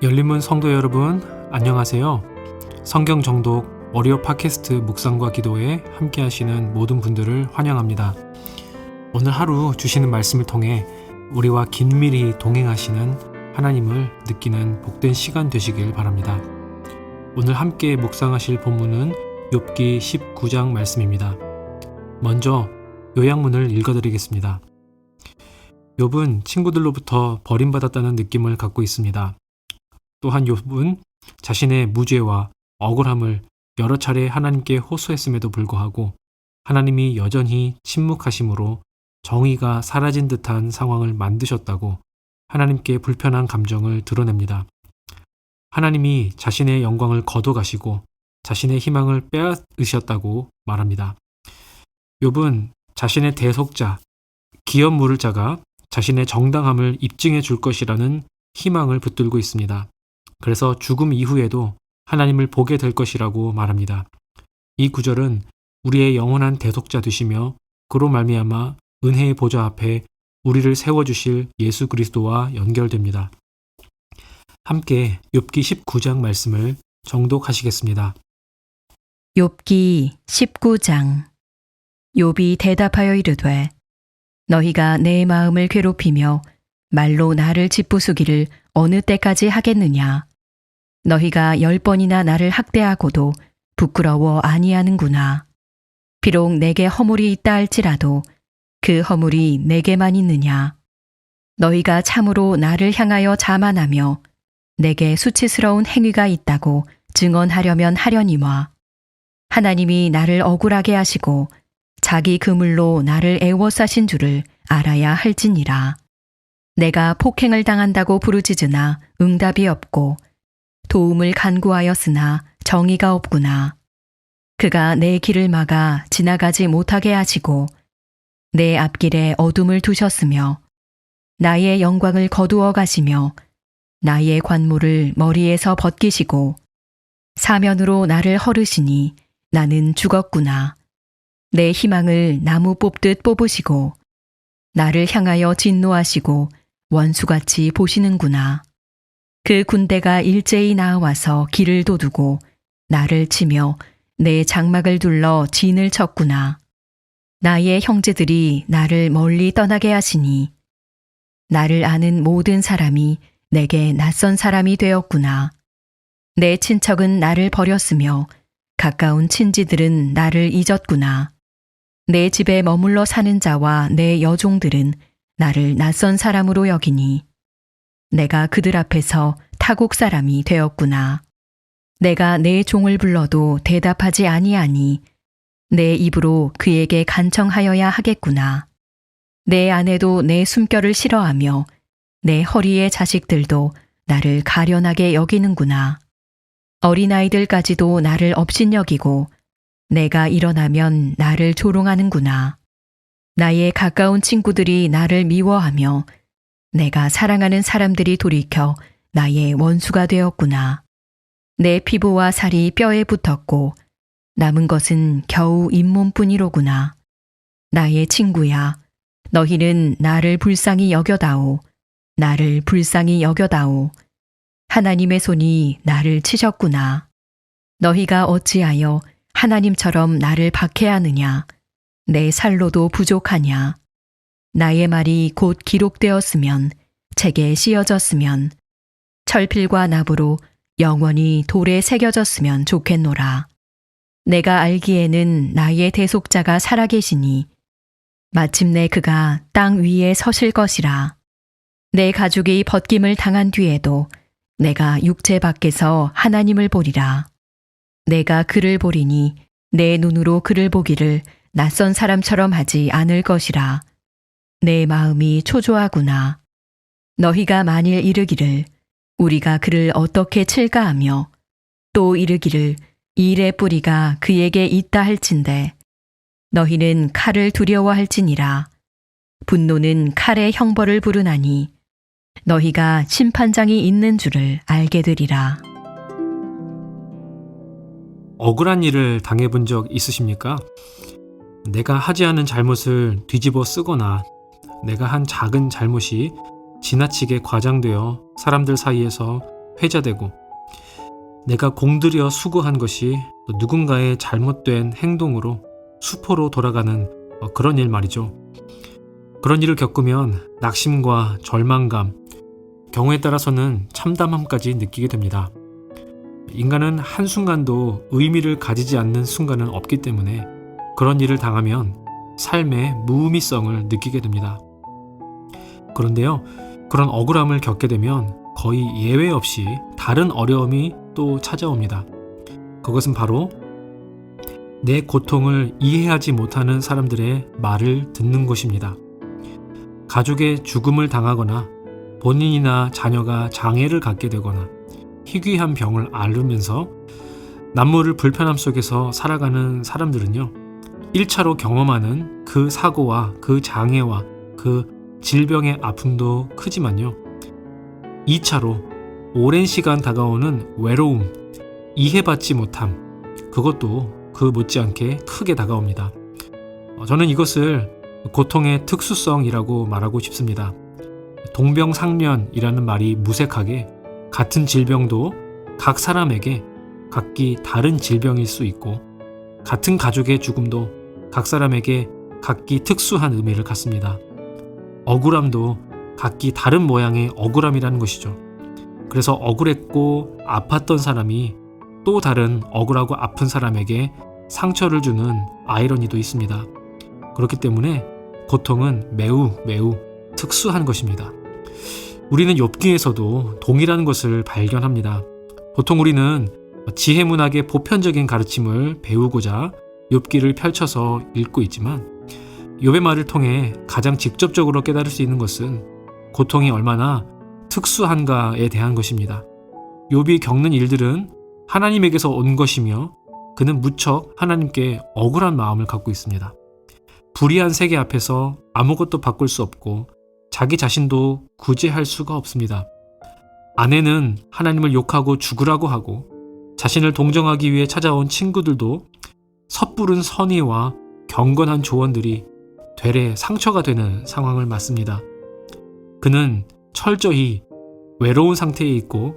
열린문 성도 여러분, 안녕하세요. 성경 정독 월요 팟캐스트 묵상과 기도에 함께 하시는 모든 분들을 환영합니다. 오늘 하루 주시는 말씀을 통해 우리와 긴밀히 동행하시는 하나님을 느끼는 복된 시간 되시길 바랍니다. 오늘 함께 묵상하실 본문은 욥기 19장 말씀입니다. 먼저 요약문을 읽어드리겠습니다. 욥은 친구들로부터 버림받았다는 느낌을 갖고 있습니다. 또한 욥은 자신의 무죄와 억울함을 여러 차례 하나님께 호소했음에도 불구하고 하나님이 여전히 침묵하심으로 정의가 사라진 듯한 상황을 만드셨다고 하나님께 불편한 감정을 드러냅니다. 하나님이 자신의 영광을 거둬가시고 자신의 희망을 빼앗으셨다고 말합니다. 욥은 자신의 대속자, 기업 물을 자가 자신의 정당함을 입증해 줄 것이라는 희망을 붙들고 있습니다. 그래서 죽음 이후에도 하나님을 보게 될 것이라고 말합니다. 이 구절은 우리의 영원한 대속자 되시며 그로 말미암아 은혜의 보좌 앞에 우리를 세워주실 예수 그리스도와 연결됩니다. 함께 욥기 19장 말씀을 정독하시겠습니다. 욥기 19장. 욥이 대답하여 이르되 너희가 내 마음을 괴롭히며 말로 나를 짓부수기를 어느 때까지 하겠느냐. 너희가 10번이나 나를 학대하고도 부끄러워 아니하는구나. 비록 내게 허물이 있다 할지라도 그 허물이 내게만 있느냐. 너희가 참으로 나를 향하여 자만하며 내게 수치스러운 행위가 있다고 증언하려면 하려니와 하나님이 나를 억울하게 하시고 자기 그물로 나를 애워싸신 줄을 알아야 할지니라. 내가 폭행을 당한다고 부르짖으나 응답이 없고 도움을 간구하였으나 정의가 없구나. 그가 내 길을 막아 지나가지 못하게 하시고 내 앞길에 어둠을 두셨으며 나의 영광을 거두어 가시며 나의 관모를 머리에서 벗기시고 사면으로 나를 헐으시니 나는 죽었구나. 내 희망을 나무 뽑듯 뽑으시고 나를 향하여 진노하시고 원수같이 보시는구나. 그 군대가 일제히 나와서 길을 도두고 나를 치며 내 장막을 둘러 진을 쳤구나. 나의 형제들이 나를 멀리 떠나게 하시니 나를 아는 모든 사람이 내게 낯선 사람이 되었구나. 내 친척은 나를 버렸으며 가까운 친지들은 나를 잊었구나. 내 집에 머물러 사는 자와 내 여종들은 나를 낯선 사람으로 여기니 내가 그들 앞에서 타국 사람이 되었구나. 내가 내 종을 불러도 대답하지 아니하니 내 입으로 그에게 간청하여야 하겠구나. 내 아내도 내 숨결을 싫어하며 내 허리의 자식들도 나를 가련하게 여기는구나. 어린아이들까지도 나를 업신여기고 내가 일어나면 나를 조롱하는구나. 나의 가까운 친구들이 나를 미워하며 내가 사랑하는 사람들이 돌이켜 나의 원수가 되었구나. 내 피부와 살이 뼈에 붙었고 남은 것은 겨우 잇몸뿐이로구나. 나의 친구야, 너희는 나를 불쌍히 여겨다오. 나를 불쌍히 여겨다오. 하나님의 손이 나를 치셨구나. 너희가 어찌하여 하나님처럼 나를 박해하느냐. 내 살로도 부족하냐. 나의 말이 곧 기록되었으면 책에 씌어졌으면 철필과 납으로 영원히 돌에 새겨졌으면 좋겠노라. 내가 알기에는 나의 대속자가 살아계시니 마침내 그가 땅 위에 서실 것이라. 내 가족이 벗김을 당한 뒤에도 내가 육체 밖에서 하나님을 보리라. 내가 그를 보리니 내 눈으로 그를 보기를 낯선 사람처럼 하지 않을 것이라. 내 마음이 초조하구나. 너희가 만일 이르기를 우리가 그를 어떻게 칠까 하며 또 이르기를 일의 뿌리가 그에게 있다 할진대 너희는 칼을 두려워할지니라. 분노는 칼의 형벌을 부르나니 너희가 심판장이 있는 줄을 알게 되리라. 억울한 일을 당해본 적 있으십니까? 내가 하지 않은 잘못을 뒤집어 쓰거나 내가 한 작은 잘못이 지나치게 과장되어 사람들 사이에서 회자되고 내가 공들여 수고한 것이 또 누군가의 잘못된 행동으로 수포로 돌아가는 그런 일 말이죠. 그런 일을 겪으면 낙심과 절망감, 경우에 따라서는 참담함까지 느끼게 됩니다. 인간은 한순간도 의미를 가지지 않는 순간은 없기 때문에 그런 일을 당하면 삶의 무의미성을 느끼게 됩니다. 그런데요, 그런 억울함을 겪게 되면 거의 예외 없이 다른 어려움이 또 찾아옵니다. 그것은 바로 내 고통을 이해하지 못하는 사람들의 말을 듣는 것입니다. 가족의 죽음을 당하거나 본인이나 자녀가 장애를 갖게 되거나 희귀한 병을 앓으면서 남모를 불편함 속에서 살아가는 사람들은요, 1차로 경험하는 그 사고와 그 장애와 그 질병의 아픔도 크지만요, 2차로 오랜 시간 다가오는 외로움, 이해받지 못함, 그것도 그 못지않게 크게 다가옵니다. 저는 이것을 고통의 특수성이라고 말하고 싶습니다. 동병상련이라는 말이 무색하게 같은 질병도 각 사람에게 각기 다른 질병일 수 있고 같은 가족의 죽음도 각 사람에게 각기 특수한 의미를 갖습니다. 억울함도 각기 다른 모양의 억울함이라는 것이죠. 그래서 억울했고 아팠던 사람이 또 다른 억울하고 아픈 사람에게 상처를 주는 아이러니도 있습니다. 그렇기 때문에 고통은 매우 특수한 것입니다. 우리는 욥기에서도 동일한 것을 발견합니다. 보통 우리는 지혜문학의 보편적인 가르침을 배우고자 욥기를 펼쳐서 읽고 있지만 욥의 말을 통해 가장 직접적으로 깨달을 수 있는 것은 고통이 얼마나 특수한가에 대한 것입니다. 욥이 겪는 일들은 하나님에게서 온 것이며 그는 무척 하나님께 억울한 마음을 갖고 있습니다. 불의한 세계 앞에서 아무것도 바꿀 수 없고 자기 자신도 구제할 수가 없습니다. 아내는 하나님을 욕하고 죽으라고 하고 자신을 동정하기 위해 찾아온 친구들도 섣부른 선의와 경건한 조언들이 되레 상처가 되는 상황을 맞습니다. 그는 철저히 외로운 상태에 있고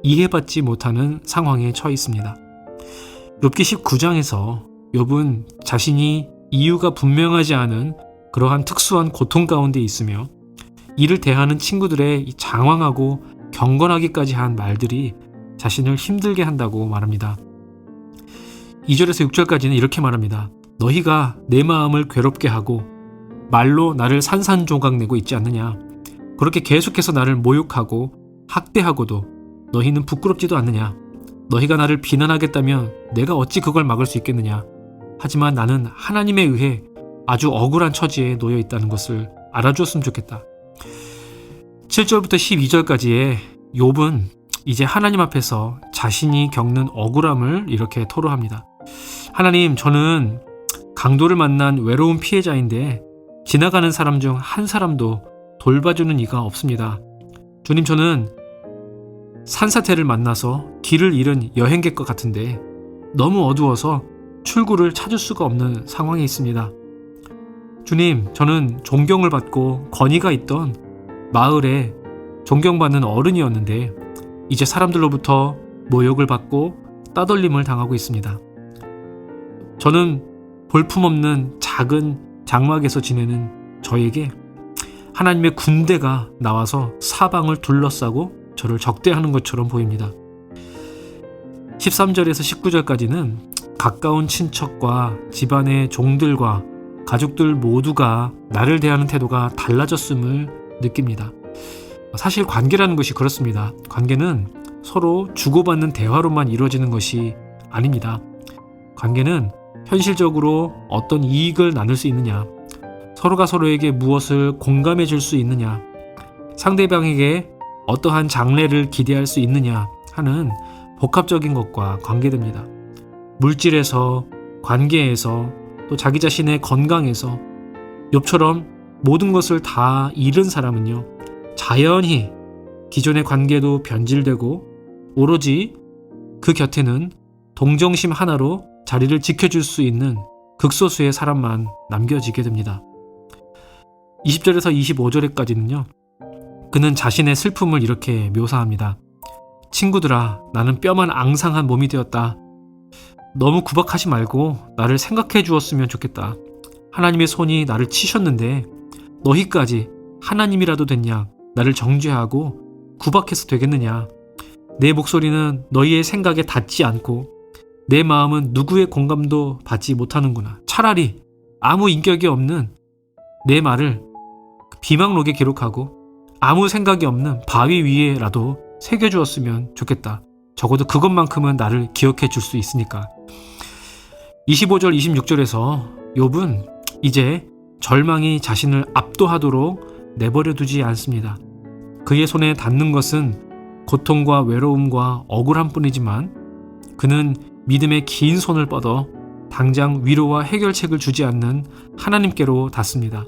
이해받지 못하는 상황에 처해 있습니다. 욥기 19장에서 욥은 자신이 이유가 분명하지 않은 그러한 특수한 고통 가운데 있으며 이를 대하는 친구들의 장황하고 경건하기까지 한 말들이 자신을 힘들게 한다고 말합니다. 2절에서 6절까지는 이렇게 말합니다. 너희가 내 마음을 괴롭게 하고 말로 나를 산산조각내고 있지 않느냐. 그렇게 계속해서 나를 모욕하고 학대하고도 너희는 부끄럽지도 않느냐. 너희가 나를 비난하겠다면 내가 어찌 그걸 막을 수 있겠느냐. 하지만 나는 하나님에 의해 아주 억울한 처지에 놓여 있다는 것을 알아주었으면 좋겠다. 7절부터 12절까지의 욥은 이제 하나님 앞에서 자신이 겪는 억울함을 이렇게 토로합니다. 하나님, 저는 강도를 만난 외로운 피해자인데 지나가는 사람 중 한 사람도 돌봐주는 이가 없습니다. 주님, 저는 산사태를 만나서 길을 잃은 여행객과 같은데 너무 어두워서 출구를 찾을 수가 없는 상황에 있습니다. 주님, 저는 존경을 받고 권위가 있던 마을에 존경받는 어른이었는데 이제 사람들로부터 모욕을 받고 따돌림을 당하고 있습니다. 저는 볼품없는 작은 장막에서 지내는 저에게 하나님의 군대가 나와서 사방을 둘러싸고 저를 적대하는 것처럼 보입니다. 13절에서 19절까지는 가까운 친척과 집안의 종들과 가족들 모두가 나를 대하는 태도가 달라졌음을 느낍니다. 사실 관계라는 것이 그렇습니다. 관계는 서로 주고받는 대화로만 이루어지는 것이 아닙니다. 관계는 현실적으로 어떤 이익을 나눌 수 있느냐, 서로가 서로에게 무엇을 공감해 줄 수 있느냐, 상대방에게 어떠한 장래를 기대할 수 있느냐 하는 복합적인 것과 관계됩니다. 물질에서, 관계에서, 또 자기 자신의 건강에서 욥처럼 모든 것을 다 잃은 사람은요, 자연히 기존의 관계도 변질되고 오로지 그 곁에는 동정심 하나로 자리를 지켜줄 수 있는 극소수의 사람만 남겨지게 됩니다. 20절에서 25절까지는요, 그는 자신의 슬픔을 이렇게 묘사합니다. 친구들아, 나는 뼈만 앙상한 몸이 되었다. 너무 구박하지 말고 나를 생각해 주었으면 좋겠다. 하나님의 손이 나를 치셨는데 너희까지 하나님이라도 됐냐 나를 정죄하고 구박해서 되겠느냐. 내 목소리는 너희의 생각에 닿지 않고 내 마음은 누구의 공감도 받지 못하는구나. 차라리 아무 인격이 없는 내 말을 비망록에 기록하고 아무 생각이 없는 바위 위에라도 새겨주었으면 좋겠다. 적어도 그것만큼은 나를 기억해 줄 수 있으니까. 25절 26절에서 욥은 이제 절망이 자신을 압도하도록 내버려 두지 않습니다. 그의 손에 닿는 것은 고통과 외로움과 억울함 뿐이지만 그는 믿음의 긴 손을 뻗어 당장 위로와 해결책을 주지 않는 하나님께로 닿습니다.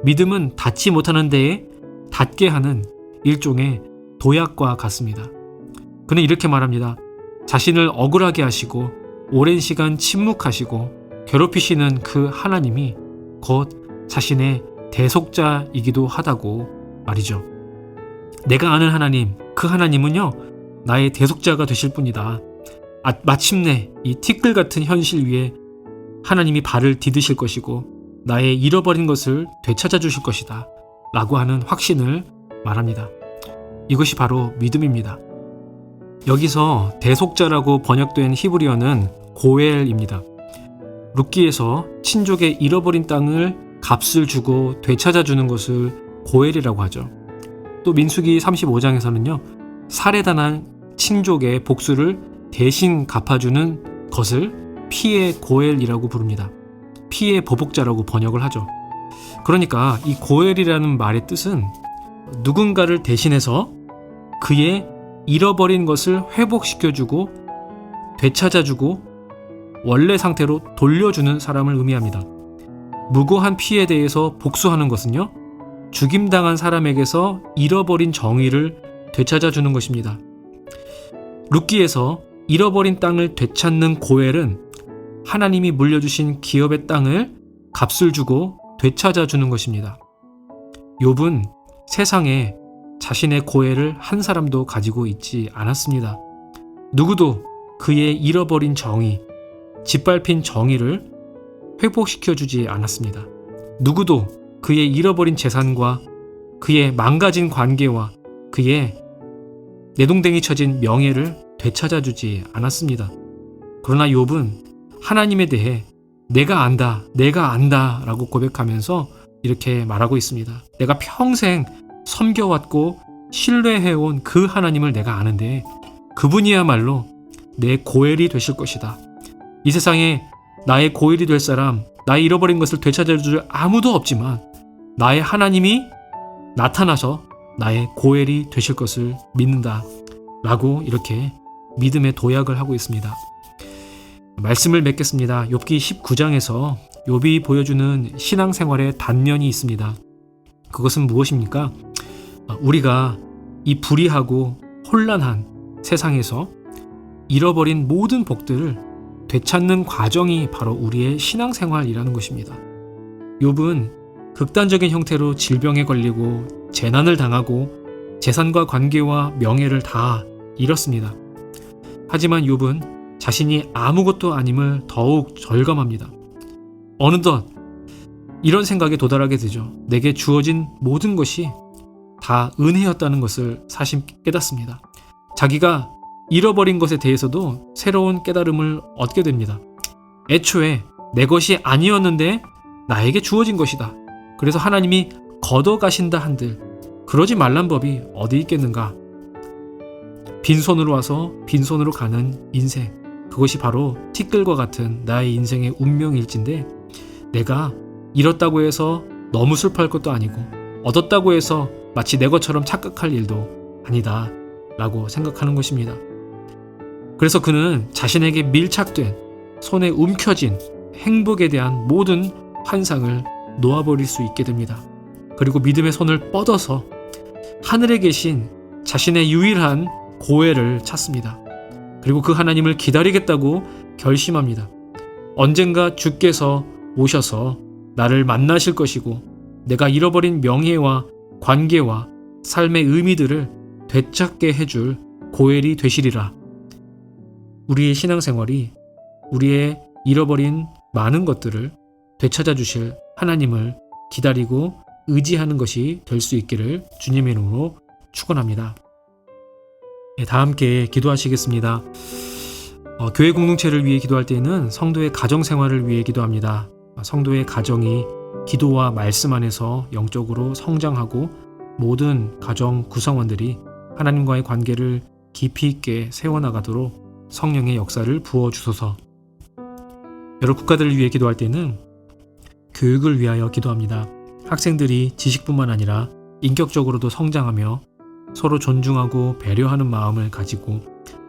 믿음은 닿지 못하는 데에 닿게 하는 일종의 도약과 같습니다. 그는 이렇게 말합니다. 자신을 억울하게 하시고 오랜 시간 침묵하시고 괴롭히시는 그 하나님이 곧 자신의 대속자이기도 하다고 말이죠. 내가 아는 하나님, 그 하나님은요, 나의 대속자가 되실 분이다. 마침내 이 티끌 같은 현실 위에 하나님이 발을 디디실 것이고 나의 잃어버린 것을 되찾아 주실 것이다 라고 하는 확신을 말합니다. 이것이 바로 믿음입니다. 여기서 대속자라고 번역된 히브리어는 고엘입니다. 룻기에서 친족의 잃어버린 땅을 값을 주고 되찾아주는 것을 고엘이라고 하죠. 또 민수기 35장에서는요. 살해당한 친족의 복수를 대신 갚아주는 것을 피의 고엘이라고 부릅니다. 피의 보복자라고 번역을 하죠. 그러니까 이 고엘이라는 말의 뜻은 누군가를 대신해서 그의 잃어버린 것을 회복시켜주고 되찾아주고 원래 상태로 돌려주는 사람을 의미합니다. 무고한 피에 대해서 복수하는 것은요, 죽임당한 사람에게서 잃어버린 정의를 되찾아주는 것입니다. 룻기에서 잃어버린 땅을 되찾는 고엘은 하나님이 물려주신 기업의 땅을 값을 주고 되찾아주는 것입니다. 욥은 세상에 자신의 고엘을 한 사람도 가지고 있지 않았습니다. 누구도 그의 잃어버린 정의, 짓밟힌 정의를 회복시켜주지 않았습니다. 누구도 그의 잃어버린 재산과 그의 망가진 관계와 그의 내동댕이 쳐진 명예를 되찾아주지 않았습니다. 그러나 욥은 하나님에 대해 내가 안다 라고 고백하면서 이렇게 말하고 있습니다. 내가 평생 섬겨왔고 신뢰해온 그 하나님을 내가 아는데 그분이야말로 내 고엘이 되실 것이다. 이 세상에 나의 고엘이 될 사람, 나의 잃어버린 것을 되찾아줄 아무도 없지만 나의 하나님이 나타나서 나의 고엘이 되실 것을 믿는다 라고 이렇게 믿음의 도약을 하고 있습니다. 말씀을 맺겠습니다. 욥기 19장에서 욥이 보여주는 신앙생활의 단면이 있습니다. 그것은 무엇입니까? 우리가 이 불의하고 혼란한 세상에서 잃어버린 모든 복들을 되찾는 과정이 바로 우리의 신앙생활이라는 것입니다. 욥은 극단적인 형태로 질병에 걸리고 재난을 당하고 재산과 관계와 명예를 다 잃었습니다. 하지만 욥은 자신이 아무것도 아님을 더욱 절감합니다. 어느덧 이런 생각에 도달하게 되죠. 내게 주어진 모든 것이 다 은혜였다는 것을 사심 깨닫습니다. 자기가 잃어버린 것에 대해서도 새로운 깨달음을 얻게 됩니다. 애초에 내 것이 아니었는데 나에게 주어진 것이다. 그래서 하나님이 걷어가신다 한들 그러지 말란 법이 어디 있겠는가. 빈손으로 와서 빈손으로 가는 인생, 그것이 바로 티끌과 같은 나의 인생의 운명일진데 내가 잃었다고 해서 너무 슬퍼할 것도 아니고 얻었다고 해서 마치 내 것처럼 착각할 일도 아니다 라고 생각하는 것입니다. 그래서 그는 자신에게 밀착된 손에 움켜진 행복에 대한 모든 환상을 놓아버릴 수 있게 됩니다. 그리고 믿음의 손을 뻗어서 하늘에 계신 자신의 유일한 고엘을 찾습니다. 그리고 그 하나님을 기다리겠다고 결심합니다. 언젠가 주께서 오셔서 나를 만나실 것이고 내가 잃어버린 명예와 관계와 삶의 의미들을 되찾게 해줄 고엘이 되시리라. 우리의 신앙생활이 우리의 잃어버린 많은 것들을 되찾아 주실 하나님을 기다리고 의지하는 것이 될 수 있기를 주님의 이름으로 축원합니다. 네, 다 함께 기도하시겠습니다. 교회 공동체를 위해 기도할 때에는 성도의 가정 생활을 위해 기도합니다. 성도의 가정이 기도와 말씀 안에서 영적으로 성장하고 모든 가정 구성원들이 하나님과의 관계를 깊이 있게 세워나가도록 성령의 역사를 부어주소서. 여러 국가들을 위해 기도할 때는 교육을 위하여 기도합니다. 학생들이 지식뿐만 아니라 인격적으로도 성장하며 서로 존중하고 배려하는 마음을 가지고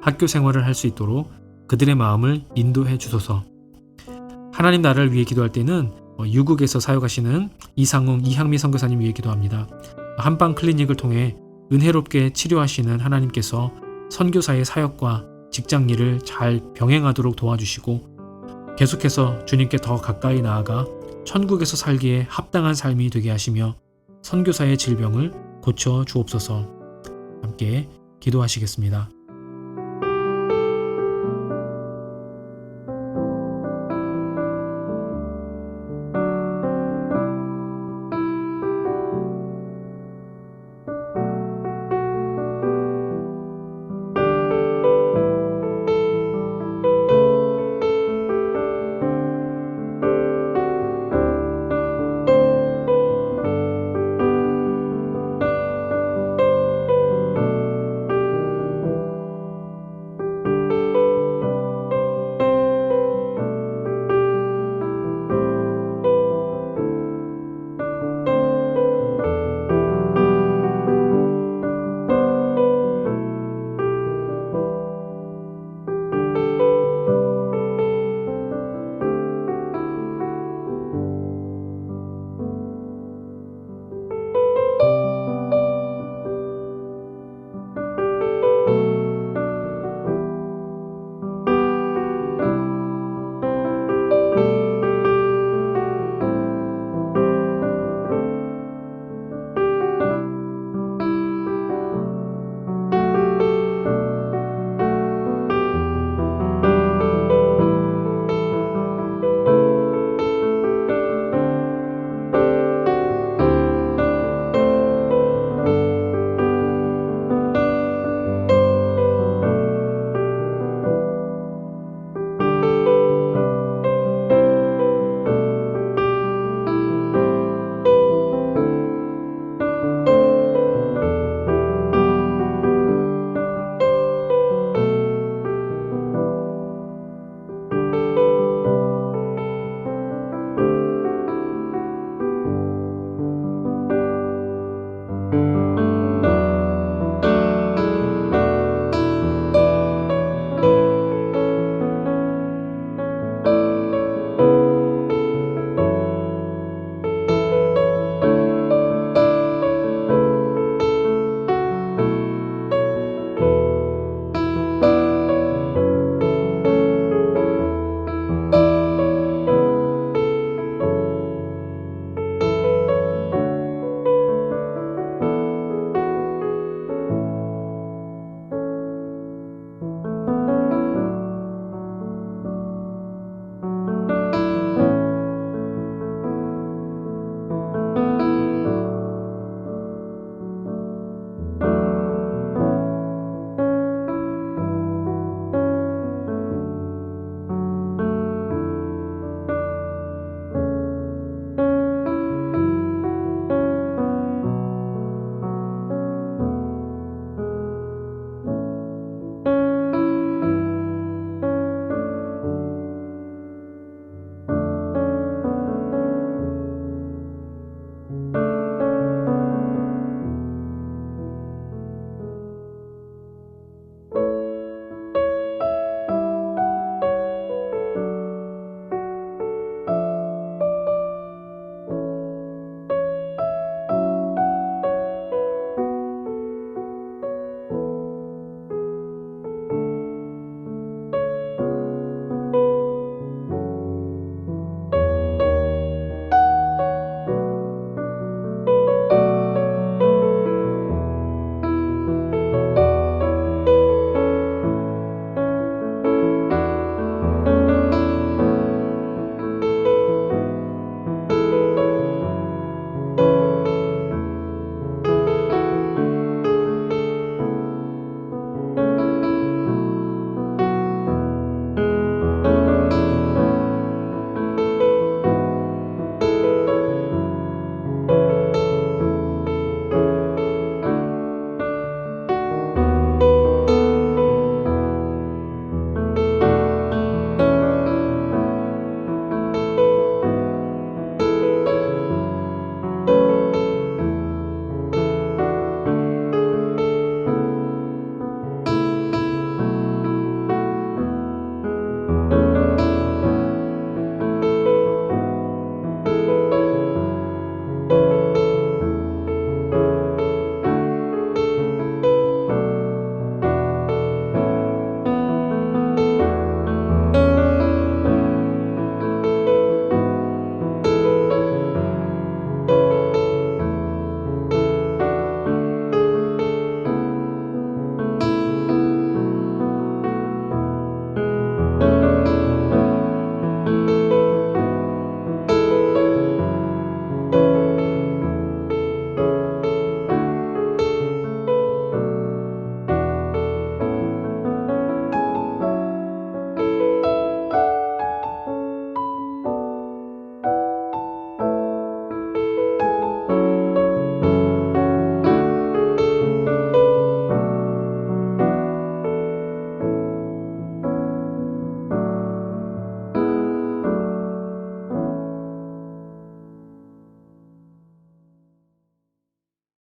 학교 생활을 할 수 있도록 그들의 마음을 인도해 주소서. 하나님 나라를 위해 기도할 때는 유국에서 사역하시는 이향미 선교사님 위해 기도합니다. 한방 클리닉을 통해 은혜롭게 치료하시는 하나님께서 선교사의 사역과 직장 일을 잘 병행하도록 도와주시고 계속해서 주님께 더 가까이 나아가 천국에서 살기에 합당한 삶이 되게 하시며 선교사의 질병을 고쳐 주옵소서. 함께 기도하시겠습니다.